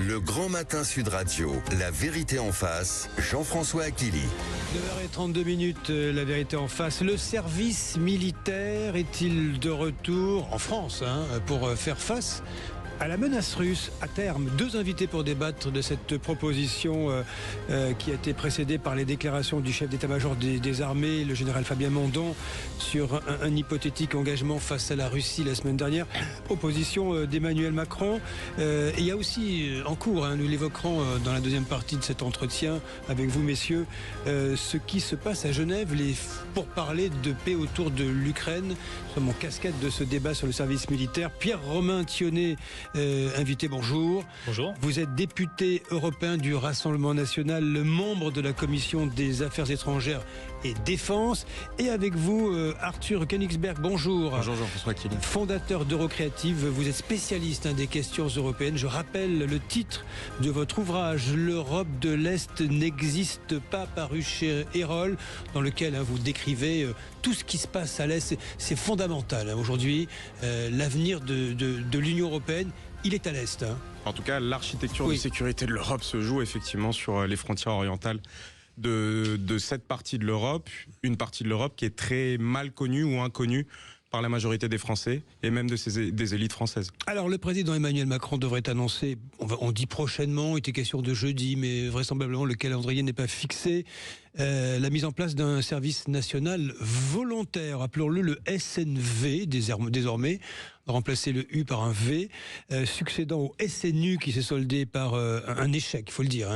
Le Grand Matin Sud Radio, la vérité en face, Jean-François Achilly. 9h32, la vérité en face. Le service militaire est-il de retour en France pour faire face à la menace russe à terme? Deux invités pour débattre de cette proposition qui a été précédée par les déclarations du chef d'état-major des armées, le général Fabien Mondon, sur un hypothétique engagement face à la Russie la semaine dernière. Proposition d'Emmanuel Macron. Et il y a aussi en cours, nous l'évoquerons dans la deuxième partie de cet entretien avec vous messieurs, ce qui se passe à Genève, pour parler de paix autour de l'Ukraine. Nous sommes en cascade de ce débat sur le service militaire. Pierre-Romain Thionnet, invité, bonjour. Bonjour. Vous êtes député européen du Rassemblement national, membre de la commission des affaires étrangères et défense. Et avec vous, Arthur Königsberg, bonjour. Bonjour Jean-François Achilly. Fondateur d'Eurocréative, vous êtes spécialiste des questions européennes. Je rappelle le titre de votre ouvrage, L'Europe de l'Est n'existe pas, paru chez Erol, dans lequel vous décrivez tout ce qui se passe à l'Est. C'est fondamental aujourd'hui. L'avenir de l'Union européenne, il est à l'Est. En tout cas, l'architecture de sécurité de l'Europe se joue effectivement sur les frontières orientales de cette partie de l'Europe, une partie de l'Europe qui est très mal connue ou inconnue par la majorité des Français et même des élites françaises. Alors le président Emmanuel Macron devrait annoncer, on dit prochainement, il était question de jeudi, mais vraisemblablement le calendrier n'est pas fixé, la mise en place d'un service national volontaire, appelons-le le SNV désormais, remplacer le U par un V, succédant au SNU qui s'est soldé par un échec, il faut le dire.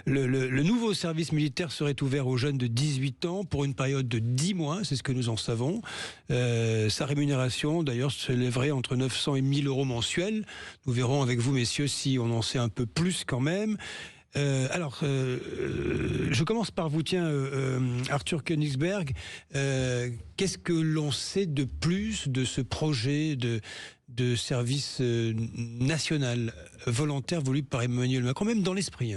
Le nouveau service militaire serait ouvert aux jeunes de 18 ans pour une période de 10 mois, c'est ce que nous en savons. Sa rémunération, d'ailleurs, s'élèverait entre 900 et 1000 euros mensuels. Nous verrons avec vous, messieurs, si on en sait un peu plus quand même. Je commence par vous, Arthur Königsberg. Qu'est-ce que l'on sait de plus de ce projet de service national volontaire voulu par Emmanuel Macron, même dans l'esprit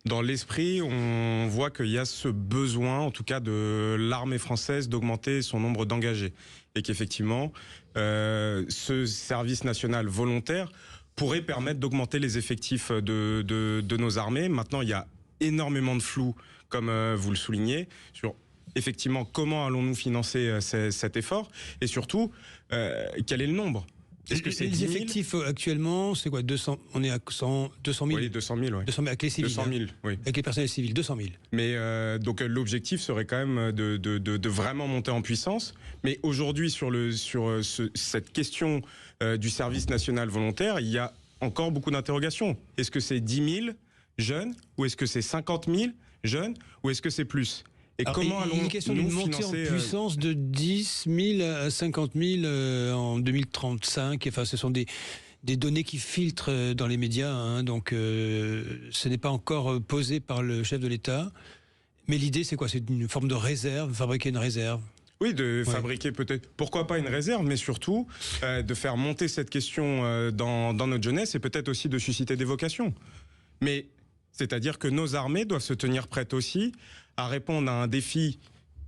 Dans l'esprit, on voit qu'il y a ce besoin, en tout cas de l'armée française, d'augmenter son nombre d'engagés. Et qu'effectivement, ce service national volontaire pourrait permettre d'augmenter les effectifs de nos armées. Maintenant, il y a énormément de flou, comme vous le soulignez, sur effectivement comment allons-nous financer cet effort et surtout, quel est le nombre. Est-ce que c'est les effectifs actuellement, c'est quoi 200, on est à 200 000 Oui, 200 000, oui. 200 000 avec les civils. 200 000, oui. Avec les personnels civils, 200 000. Mais donc l'objectif serait quand même de vraiment monter en puissance. Mais aujourd'hui, sur cette question du service national volontaire, il y a encore beaucoup d'interrogations. Est-ce que c'est 10 000 jeunes ou est-ce que c'est 50 000 jeunes ou est-ce que c'est plus? Et alors, comment allons-nous financer... Il y a une question d'une montée en puissance de 10 000 à 50 000 en 2035. Enfin, ce sont des données qui filtrent dans les médias, donc ce n'est pas encore posé par le chef de l'État. Mais l'idée, c'est quoi? C'est une forme de réserve, fabriquer une réserve? Oui, fabriquer peut-être, pourquoi pas une réserve, mais surtout de faire monter cette question dans notre jeunesse et peut-être aussi de susciter des vocations. Mais c'est-à-dire que nos armées doivent se tenir prêtes aussi à répondre à un défi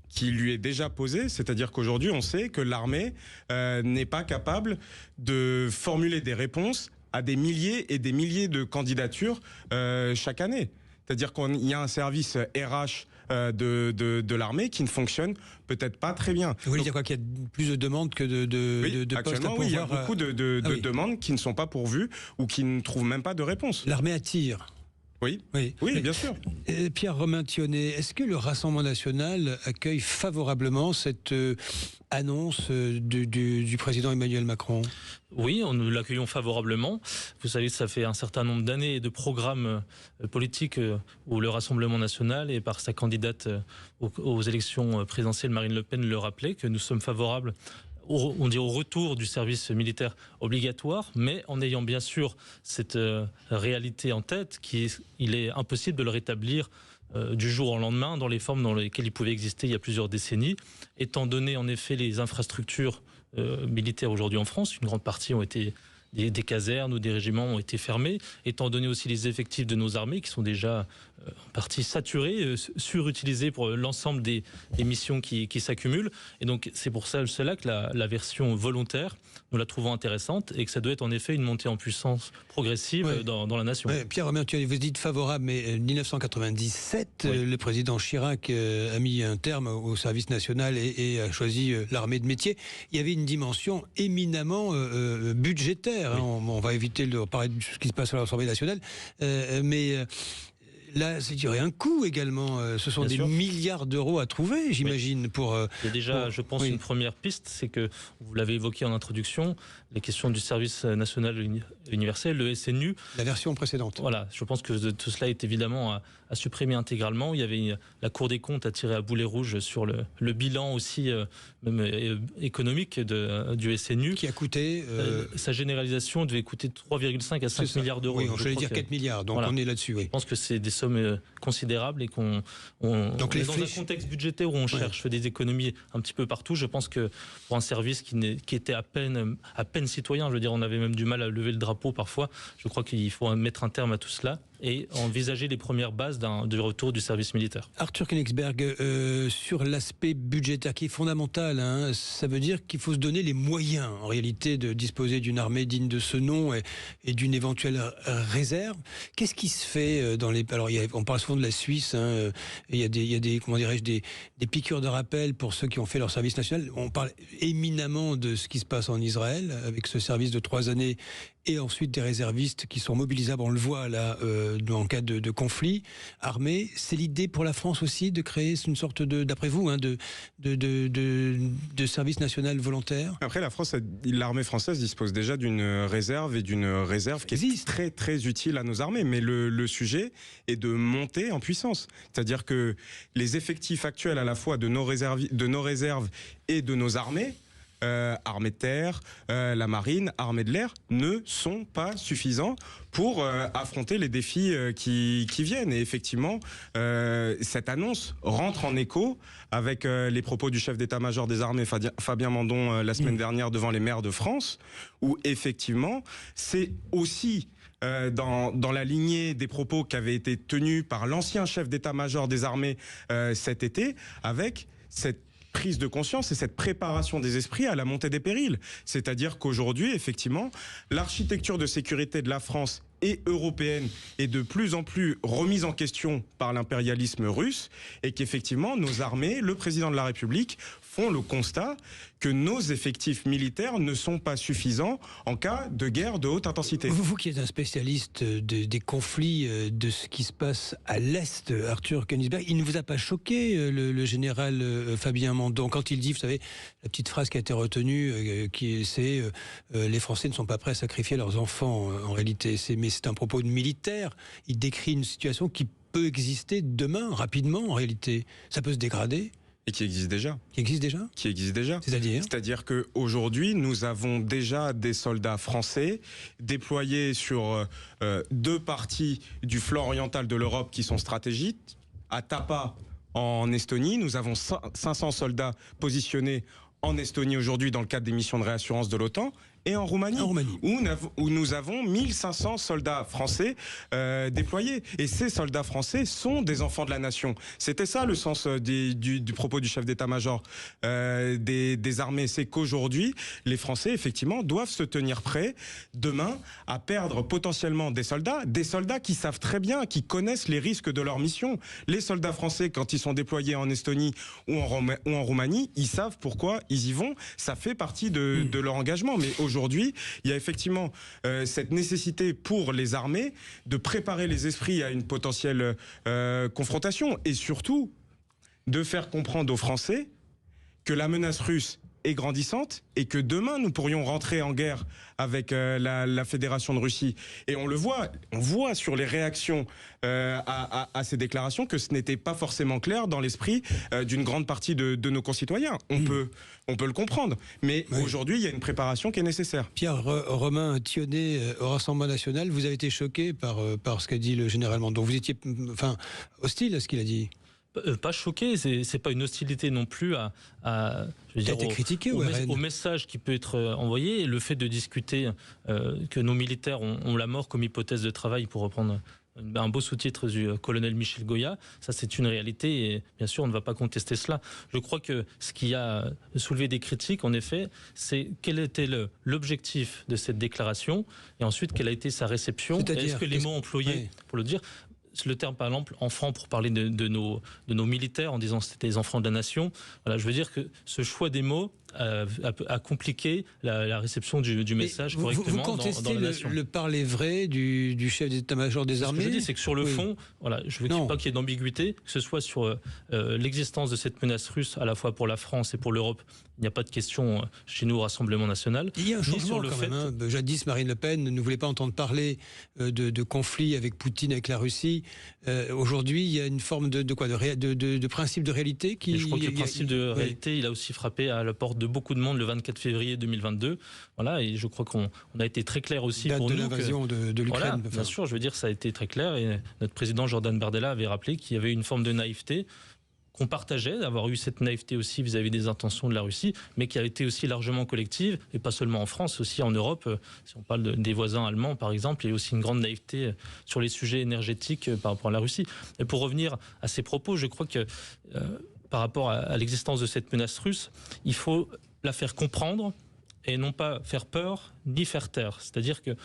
qui lui est déjà posé, c'est-à-dire qu'aujourd'hui on sait que l'armée n'est pas capable de formuler des réponses à des milliers et des milliers de candidatures chaque année. C'est-à-dire qu'il y a un service RH de l'armée qui ne fonctionne peut-être pas très bien. Vous voulez dire quoi, qu'il y a plus de demandes que de postes à pourvoir? Oui, il y a beaucoup de demandes qui ne sont pas pourvues ou qui ne trouvent même pas de réponse. L'armée attire. Oui, bien sûr. Pierre-Romain Thionnet, est-ce que le Rassemblement national accueille favorablement cette annonce du président Emmanuel Macron? Oui, nous l'accueillons favorablement. Vous savez, ça fait un certain nombre d'années de programmes politiques où le Rassemblement national, et par sa candidate aux élections présidentielles, Marine Le Pen, le rappelait, que nous sommes favorables au retour du service militaire obligatoire, mais en ayant bien sûr cette réalité en tête, il est impossible de le rétablir du jour au lendemain dans les formes dans lesquelles il pouvait exister il y a plusieurs décennies, étant donné en effet les infrastructures militaires aujourd'hui en France. Une grande partie ont été des casernes ou des régiments ont été fermés, étant donné aussi les effectifs de nos armées qui sont déjà en partie saturés, surutilisés pour l'ensemble des missions qui s'accumulent. Et donc c'est pour cela que la version volontaire, nous la trouvons intéressante et que ça doit être en effet une montée en puissance progressive dans la nation. Pierre Romain, vous dites favorable, mais 1997, le président Chirac a mis un terme au service national et a choisi l'armée de métier. Il y avait une dimension éminemment budgétaire. Hein. On va éviter de parler de ce qui se passe à l'Assemblée nationale, mais là, il y aurait un coût également. Ce sont des milliards d'euros à trouver, j'imagine. Il y a déjà, je pense, une première piste, c'est que, vous l'avez évoqué en introduction, les questions du service national universel, le SNU. La version précédente. Voilà, je pense que tout cela est évidemment à supprimer intégralement. Il y avait la Cour des comptes à tirer à boulet rouge sur le bilan aussi même économique du SNU. Qui a coûté... sa généralisation devait coûter 3,5 à 5 milliards d'euros. Oui, je vais dire 4 milliards, donc on est là-dessus. Oui. Je pense que c'est des sommes considérables et qu'on est dans un contexte budgétaire où on cherche des économies un petit peu partout. Je pense que pour un service qui était à peine citoyen, je veux dire, on avait même du mal à lever le drapeau parfois. Je crois qu'il faut mettre un terme à tout cela et envisager les premières bases du retour du service militaire. Arthur Koenigsberg, sur l'aspect budgétaire qui est fondamental, hein, ça veut dire qu'il faut se donner les moyens en réalité de disposer d'une armée digne de ce nom et d'une éventuelle réserve. Qu'est-ce qui se fait dans les... Alors on parle souvent de la Suisse, hein, il y a des comment dirais-je, des piqûres de rappel pour ceux qui ont fait leur service national. On parle éminemment de ce qui se passe en Israël avec ce service de 3 années et ensuite des réservistes qui sont mobilisables, on le voit là, en cas de conflit armé. C'est l'idée pour la France aussi de créer une sorte d'après vous, hein, de service national volontaire. Après, l'armée française dispose déjà d'une réserve qui est très très utile à nos armées. Mais le sujet est de monter en puissance. C'est-à-dire que les effectifs actuels à la fois de nos réserves et de nos armées, armée de terre, la marine, armée de l'air, ne sont pas suffisants pour affronter les défis qui viennent. Et effectivement, cette annonce rentre en écho avec les propos du chef d'état-major des armées, Fabien Mandon, la semaine dernière devant les maires de France, où effectivement, c'est aussi dans la lignée des propos qui avaient été tenus par l'ancien chef d'état-major des armées cet été, avec cette prise de conscience et cette préparation des esprits à la montée des périls. C'est-à-dire qu'aujourd'hui, effectivement, l'architecture de sécurité de la France et européenne est de plus en plus remise en question par l'impérialisme russe et qu'effectivement, nos armées, le président de la République, font le constat que nos effectifs militaires ne sont pas suffisants en cas de guerre de haute intensité. Vous qui êtes un spécialiste des conflits, de ce qui se passe à l'Est, Arthur Koenigsberg, il ne vous a pas choqué, le général Fabien Mandon, quand il dit, vous savez, la petite phrase qui a été retenue, c'est les Français ne sont pas prêts à sacrifier leurs enfants, en réalité. Mais c'est un propos de militaire. Il décrit une situation qui peut exister demain, rapidement, en réalité. Ça peut se dégrader. Et qui existe déjà. Qui existe déjà ? Qui existe déjà. C'est-à-dire qu'aujourd'hui, nous avons déjà des soldats français déployés sur 2 parties du flanc oriental de l'Europe qui sont stratégiques. À Tapa, en Estonie, nous avons 500 soldats positionnés en Estonie aujourd'hui dans le cadre des missions de réassurance de l'OTAN. Et en Roumanie, où nous avons 1500 soldats français déployés. Et ces soldats français sont des enfants de la nation. C'était ça le sens du propos du chef d'état-major des armées. C'est qu'aujourd'hui, les Français, effectivement, doivent se tenir prêts demain à perdre potentiellement des soldats qui savent très bien, qui connaissent les risques de leur mission. Les soldats français, quand ils sont déployés en Estonie ou en Roumanie, ils savent pourquoi ils y vont. Ça fait partie de leur engagement. Mais aujourd'hui, il y a effectivement cette nécessité pour les armées de préparer les esprits à une potentielle confrontation et surtout de faire comprendre aux Français que la menace russe est grandissante et que demain nous pourrions rentrer en guerre avec la Fédération de Russie. Et on voit sur les réactions à ces déclarations que ce n'était pas forcément clair dans l'esprit d'une grande partie de nos concitoyens. On peut le comprendre, mais aujourd'hui il y a une préparation qui est nécessaire. Pierre Romain Thionnet, au Rassemblement national, vous avez été choqué par ce qu'a dit le général Mandon. Vous étiez hostile à ce qu'il a dit. Pas choqué, c'est pas une hostilité non plus je veux dire, critiqué au message qui peut être envoyé. Et le fait de discuter que nos militaires ont la mort comme hypothèse de travail, pour reprendre un beau sous-titre du colonel Michel Goya, ça c'est une réalité et bien sûr on ne va pas contester cela. Je crois que ce qui a soulevé des critiques en effet, c'est quel était l'objectif de cette déclaration et ensuite quelle a été sa réception. Est-ce que les mots employés pour le dire, le terme par exemple enfant pour parler de nos militaires en disant que c'était les enfants de la nation, voilà, je veux dire que ce choix des mots a compliqué la réception du message correctement dans la nation. Le parler vrai du chef d'état-major des armées. Ce que je dis, c'est que sur le fond, voilà, je ne veux pas qu'il y ait d'ambiguïté, que ce soit sur l'existence de cette menace russe, à la fois pour la France et pour l'Europe. Il n'y a pas de question chez nous au Rassemblement national. Il y a un changement quand même. Jadis, Marine Le Pen ne voulait pas entendre parler de conflit avec Poutine, avec la Russie. Aujourd'hui, il y a une forme de principe de réalité qui... Et je crois que le principe de réalité, il a aussi frappé à la porte de beaucoup de monde le 24 février 2022. Voilà, et je crois qu'on a été très clair aussi date pour de nous. L'invasion de l'Ukraine. Voilà, bien sûr, je veux dire, ça a été très clair. Et notre président Jordan Bardella avait rappelé qu'il y avait une forme de naïveté qu'on partageait, d'avoir eu cette naïveté aussi vis-à-vis des intentions de la Russie, mais qui a été aussi largement collective, et pas seulement en France, aussi en Europe. Si on parle des voisins allemands, par exemple, il y a aussi une grande naïveté sur les sujets énergétiques par rapport à la Russie. Et pour revenir à ces propos, je crois que par rapport à l'existence de cette menace russe, il faut la faire comprendre et non pas faire peur ni faire taire. C'est-à-dire qu'il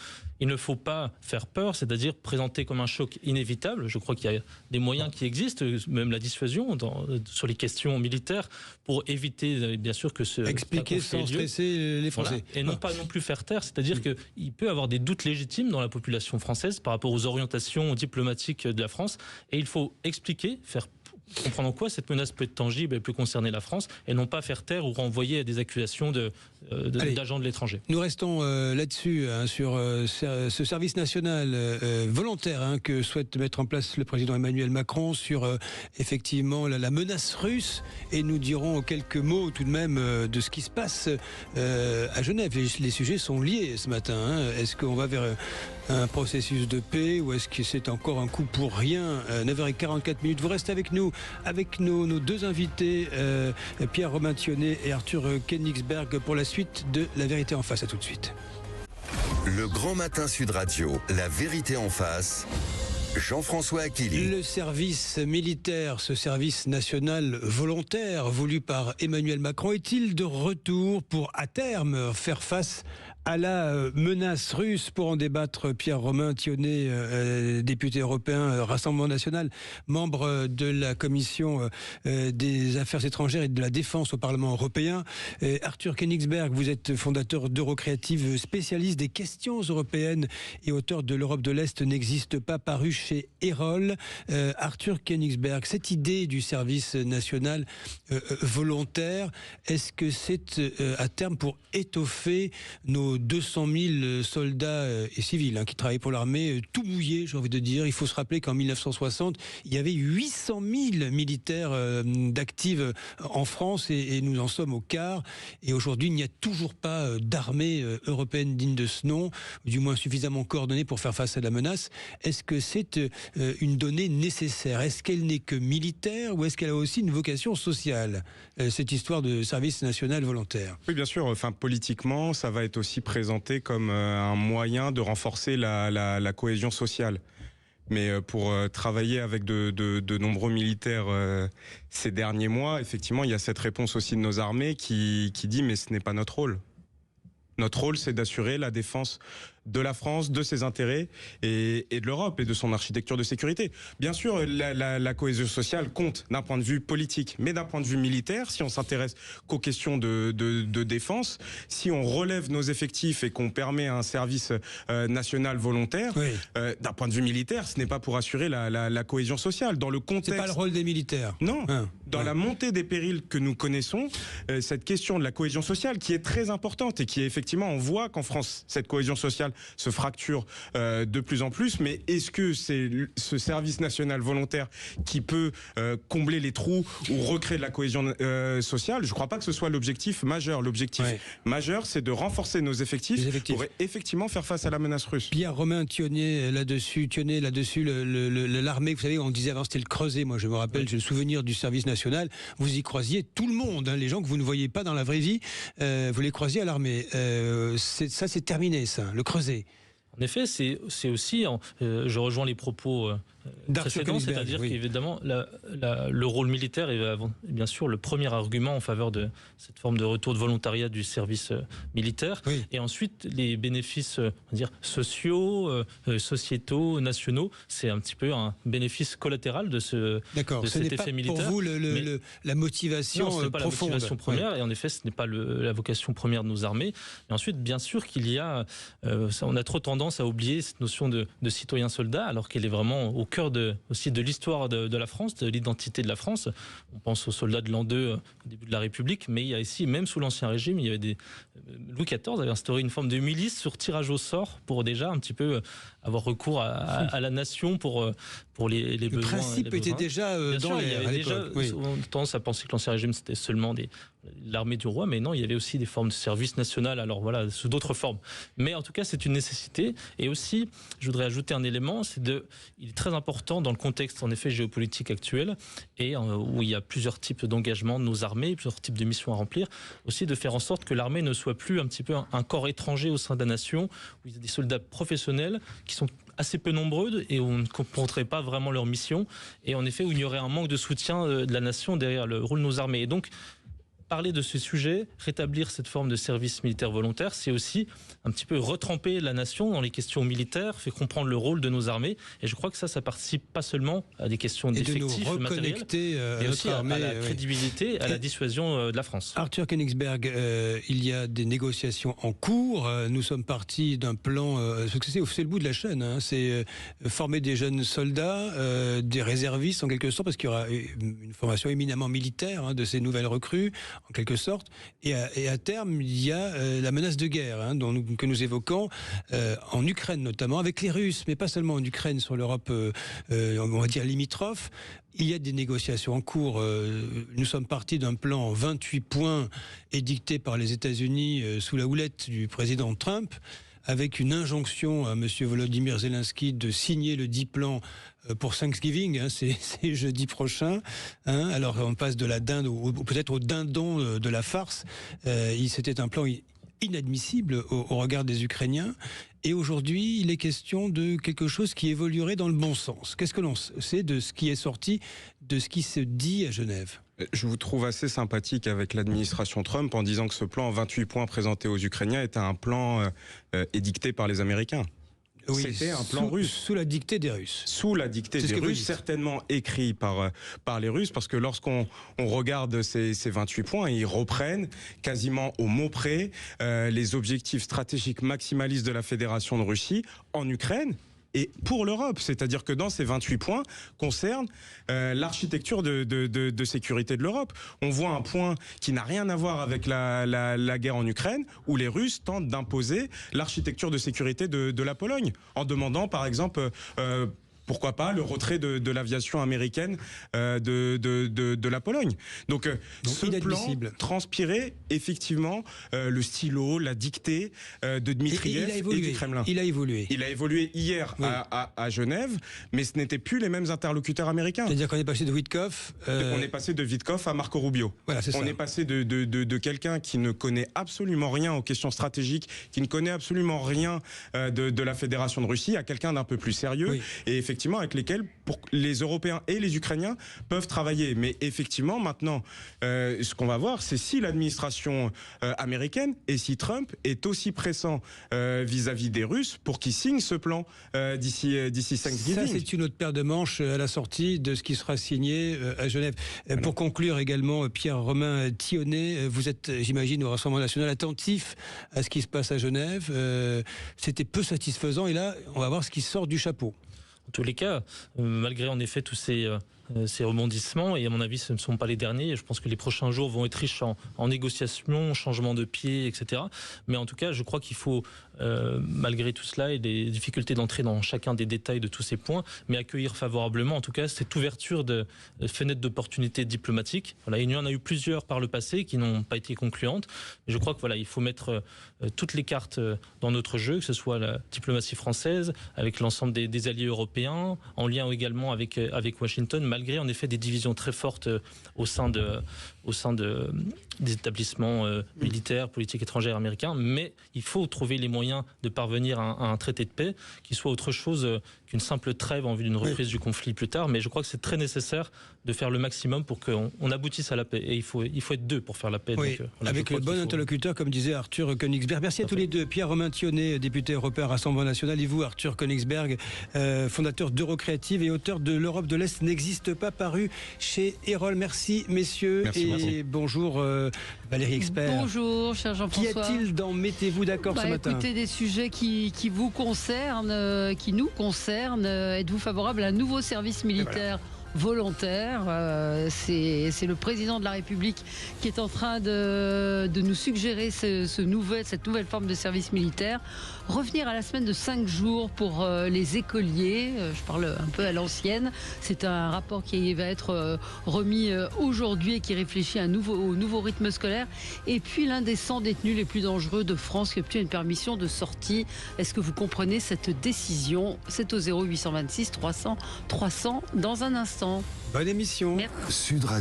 ne faut pas faire peur, c'est-à-dire présenter comme un choc inévitable. Je crois qu'il y a des moyens qui existent, même la dissuasion sur les questions militaires, pour éviter bien sûr que ce... Expliquer sans stresser les Français. Voilà. Et non pas non plus faire taire, c'est-à-dire qu'il peut y avoir des doutes légitimes dans la population française par rapport aux orientations diplomatiques de la France, et il faut expliquer, faire comprendre en quoi cette menace peut être tangible et peut concerner la France et non pas faire taire ou renvoyer à des accusations d'agents de l'étranger. Nous restons là-dessus, sur ce service national volontaire que souhaite mettre en place le président Emmanuel Macron sur effectivement la menace russe, et nous dirons quelques mots tout de même de ce qui se passe à Genève. Les sujets sont liés ce matin. Est-ce qu'on va vers un processus de paix ou est-ce que c'est encore un coup pour rien? 9h44, vous restez avec nous, avec nos deux invités, Pierre Romain-Thionnet et Arthur Koenigsberg, pour la suite de La Vérité en face. À tout de suite. Le Grand Matin Sud Radio, La Vérité en face. Jean-François Akili. Le service militaire, ce service national volontaire voulu par Emmanuel Macron, est-il de retour pour à terme faire face à la menace russe? Pour en débattre, Pierre Romain-Thionnet, député européen Rassemblement national, membre de la commission des affaires étrangères et de la défense au Parlement européen. Arthur Koenigsberg, vous êtes fondateur d'Eurocréative, spécialiste des questions européennes et auteur de L'Europe de l'Est n'existe pas, paru chez Erol. Arthur Koenigsberg, cette idée du service national volontaire, est-ce que c'est à terme pour étoffer nos 200 000 soldats et civils qui travaillent pour l'armée, tout mouillés, j'ai envie de dire? Il faut se rappeler qu'en 1960, il y avait 800 000 militaires d'actifs en France et nous en sommes au quart. Et aujourd'hui, il n'y a toujours pas d'armée européenne digne de ce nom, du moins suffisamment coordonnée pour faire face à la menace. Est-ce que c'est une donnée nécessaire? Est-ce qu'elle n'est que militaire ou est-ce qu'elle a aussi une vocation sociale, cette histoire de service national volontaire? Oui, bien sûr. Enfin, politiquement, ça va être aussi présenté comme un moyen de renforcer la cohésion sociale. Mais pour travailler avec de nombreux militaires ces derniers mois, effectivement, il y a cette réponse aussi de nos armées qui dit « mais ce n'est pas notre rôle ». Notre rôle, c'est d'assurer la défense de la France, de ses intérêts et de l'Europe et de son architecture de sécurité. Bien sûr, la cohésion sociale compte d'un point de vue politique, mais d'un point de vue militaire, si on s'intéresse qu'aux questions de défense, si on relève nos effectifs et qu'on permet un service national volontaire, oui. D'un point de vue militaire, ce n'est pas pour assurer la cohésion sociale. Dans le contexte... C'est pas le rôle des militaires. Non, dans la montée des périls que nous connaissons, cette question de la cohésion sociale qui est très importante et qui est effectivement, on voit qu'en France, cette cohésion sociale se fracture de plus en plus, mais est-ce que c'est ce service national volontaire qui peut combler les trous ou recréer de la cohésion sociale? Je ne crois pas que ce soit l'objectif majeur. L'objectif majeur, c'est de renforcer nos effectifs pour effectivement faire face à la menace russe. Pierre Romain Thionnet là-dessus, l'armée, vous savez, on disait avant c'était le Creuset, moi je me rappelle, j'ai le souvenir du service national, vous y croisiez tout le monde, hein, les gens que vous ne voyez pas dans la vraie vie, vous les croisiez à l'armée. Ça c'est terminé ça, le Creuset. En effet, c'est aussi, je rejoins les propos précédents, c'est-à-dire qu'évidemment, le rôle militaire est bien sûr le premier argument en faveur de cette forme de retour de volontariat du service militaire. Oui. Et ensuite, les bénéfices on va dire, sociaux, sociétaux, nationaux, c'est un petit peu un bénéfice collatéral de cet effet militaire. Pour vous, la motivation profonde. Non, ce n'est pas la motivation première, et en effet, ce n'est pas la vocation première de nos armées. Et ensuite, bien sûr qu'il y a, on a trop tendance à oublier cette notion de citoyen-soldat, alors qu'elle est vraiment au cœur aussi de l'histoire de la France, de l'identité de la France. On pense aux soldats de l'an 2 au début de la République, mais il y a ici, même sous l'Ancien Régime, il y avait Louis XIV avait instauré une forme de milice sur tirage au sort pour déjà un petit peu avoir recours à la nation pour les besoins. Le principe était déjà dans l'air à l'époque. On a tendance à penser que l'Ancien Régime c'était seulement l'armée du roi, mais non, il y avait aussi des formes de service national, alors voilà, sous d'autres formes. Mais en tout cas, c'est une nécessité. Et aussi, je voudrais ajouter un élément, il est très important dans le contexte, en effet, géopolitique actuel, et où il y a plusieurs types d'engagements de nos armées, plusieurs types de missions à remplir, aussi de faire en sorte que l'armée ne soit plus un petit peu un corps étranger au sein de la nation, où il y a des soldats professionnels qui sont assez peu nombreux et où on ne comprendrait pas vraiment leur mission, et en effet où il y aurait un manque de soutien de la nation derrière le rôle de nos armées. Et donc, parler de ce sujet, rétablir cette forme de service militaire volontaire, c'est aussi un petit peu retremper la nation dans les questions militaires, faire comprendre le rôle de nos armées. Et je crois que ça participe pas seulement à des questions d'effectifs matériels, mais aussi à la crédibilité, à la dissuasion de la France. Arthur Koenigsberg, il y a des négociations en cours. Nous sommes partis d'un plan, c'est le bout de la chaîne, hein, c'est former des jeunes soldats, des réservistes en quelque sorte, parce qu'il y aura une formation éminemment militaire de ces nouvelles recrues, en quelque sorte, et à terme, il y a la menace de guerre que nous évoquons, en Ukraine notamment, avec les Russes, mais pas seulement en Ukraine, sur l'Europe, on va dire limitrophe. Il y a des négociations en cours. Nous sommes partis d'un plan en 28 points édicté par les États-Unis sous la houlette du président Trump, avec une injonction à M. Volodymyr Zelensky de signer le 10 plans pour Thanksgiving, c'est jeudi prochain. Alors on passe de la dinde peut-être au dindon de la farce. C'était un plan inadmissible au regard des Ukrainiens. Et aujourd'hui, il est question de quelque chose qui évoluerait dans le bon sens. Qu'est-ce que l'on sait de ce qui est sorti, de ce qui se dit à Genève ? Je vous trouve assez sympathique avec l'administration Trump en disant que ce plan en 28 points présenté aux Ukrainiens était un plan édicté par les Américains. Oui, c'était un plan russe. Sous la dictée des Russes. Sous la dictée des Russes, certainement écrit par les Russes, parce que lorsqu'on regarde ces 28 points, ils reprennent quasiment au mot près les objectifs stratégiques maximalistes de la Fédération de Russie en Ukraine et pour l'Europe. C'est-à-dire que dans ces 28 points concerne l'architecture de sécurité de l'Europe. On voit un point qui n'a rien à voir avec la guerre en Ukraine, où les Russes tentent d'imposer l'architecture de sécurité de la Pologne, en demandant par exemple pourquoi pas le retrait de l'aviation américaine de la Pologne. Donc ce plan transpirait effectivement le stylo, la dictée de Dmitriev et du Kremlin. Il a évolué. Il a évolué hier à Genève, mais ce n'étaient plus les mêmes interlocuteurs américains. C'est-à-dire qu'on est passé de Witkoff... On est passé de Witkoff à Marco Rubio. Voilà, on est passé de quelqu'un qui ne connaît absolument rien aux questions stratégiques, qui ne connaît absolument rien de la Fédération de Russie, à quelqu'un d'un peu plus sérieux. Oui. Et effectivement, avec lesquels les Européens et les Ukrainiens peuvent travailler. Mais effectivement, maintenant, ce qu'on va voir, c'est si l'administration américaine et si Trump est aussi pressant vis-à-vis des Russes pour qu'ils signent ce plan d'ici Thanksgiving. Ça, c'est une autre paire de manches à la sortie de ce qui sera signé à Genève. Pour conclure également, Pierre Romain Thionnet, vous êtes, j'imagine, au Rassemblement national attentif à ce qui se passe à Genève. C'était peu satisfaisant et là, on va voir ce qui sort du chapeau. En tous les cas, malgré en effet tous ces ces rebondissements. Et à mon avis, ce ne sont pas les derniers. Je pense que les prochains jours vont être riches en négociations, changement de pied, etc. Mais en tout cas, je crois qu'il faut, malgré tout cela et les difficultés d'entrer dans chacun des détails de tous ces points, mais accueillir favorablement, en tout cas, cette ouverture de fenêtres d'opportunités diplomatiques. Voilà, il y en a eu plusieurs par le passé qui n'ont pas été concluantes. Mais je crois que voilà, il faut mettre toutes les cartes dans notre jeu, que ce soit la diplomatie française, avec l'ensemble des alliés européens, en lien également avec Washington, malgré en effet des divisions très fortes au sein des établissements militaires, politiques étrangères américains. Mais il faut trouver les moyens de parvenir à un traité de paix qui soit autre chose qu'une simple trêve en vue d'une reprise du conflit plus tard. Mais je crois que c'est très nécessaire de faire le maximum pour qu'on aboutisse à la paix. Et il faut être deux pour faire la paix. Oui, donc, avec le bon interlocuteur, comme disait Arthur Koenigsberg. Merci à tous les deux. Pierre-Romain Thionnet, député européen Rassemblement National, et vous, Arthur Koenigsberg, fondateur d'Eurocréative et auteur de L'Europe de l'Est n'existe pas, paru chez Erol. Merci, messieurs. Merci. Bonjour, Valérie Expert. Bonjour, cher Jean-François. Qu'y a-t-il dans Mettez-vous d'accord ce matin? Écoutez, des sujets qui vous concernent, qui nous concernent. Êtes-vous favorable à un nouveau service militaire volontaire? C'est le président de la République qui est en train de nous suggérer cette nouvelle forme de service militaire. Revenir à la semaine de 5 jours pour les écoliers, je parle un peu à l'ancienne. C'est un rapport qui va être remis aujourd'hui et qui réfléchit au nouveau rythme scolaire. Et puis l'un des 100 détenus les plus dangereux de France qui obtient une permission de sortie. Est-ce que vous comprenez cette décision? C'est au 0826 300 300 dans un instant. Bonne émission. Merci. Sud Radio.